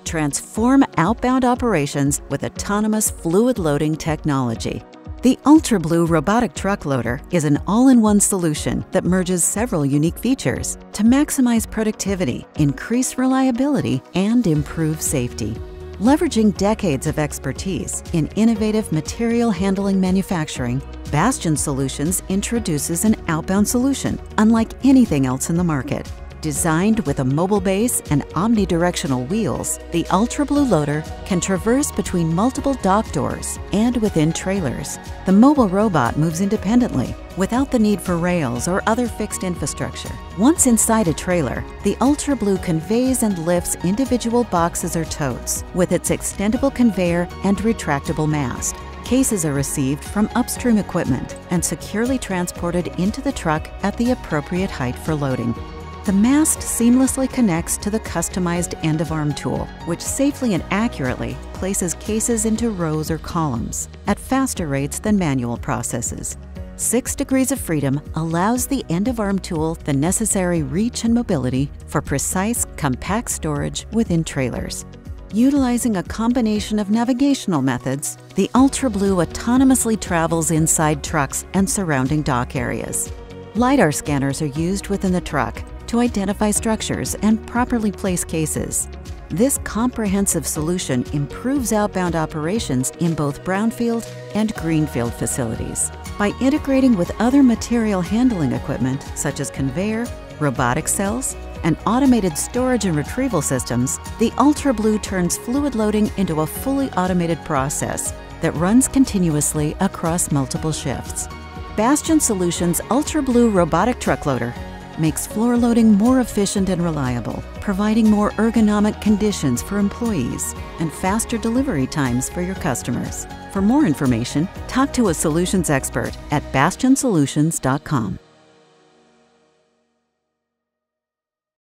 Transform outbound operations with autonomous fluid loading technology. The ULTRA BLUE robotic truck loader is an all-in-one solution that merges several unique features to maximize productivity, increase reliability, and improve safety. Leveraging decades of expertise in innovative material handling manufacturing, Bastian Solutions introduces an outbound solution unlike anything else in the market. Designed with a mobile base and omnidirectional wheels, the ULTRA BLUE loader can traverse between multiple dock doors and within trailers. The mobile robot moves independently without the need for rails or other fixed infrastructure. Once inside a trailer, the ULTRA BLUE conveys and lifts individual boxes or totes with its extendable conveyor and retractable mast. Cases are received from upstream equipment and securely transported into the truck at the appropriate height for loading. The mast seamlessly connects to the customized end-of-arm tool, which safely and accurately places cases into rows or columns at faster rates than manual processes. 6 degrees of freedom allows the end-of-arm tool the necessary reach and mobility for precise, compact storage within trailers. Utilizing a combination of navigational methods, the ULTRA BLUE autonomously travels inside trucks and surrounding dock areas. LiDAR scanners are used within the truck to identify structures and properly place cases. This comprehensive solution improves outbound operations in both brownfield and greenfield facilities. By integrating with other material handling equipment such as conveyor, robotic cells, and automated storage and retrieval systems, the ULTRA BLUE turns fluid loading into a fully automated process that runs continuously across multiple shifts. Bastian Solutions ULTRA BLUE robotic truck loader makes floor loading more efficient and reliable, providing more ergonomic conditions for employees and faster delivery times for your customers. For more information, talk to a solutions expert at bastiansolutions.com.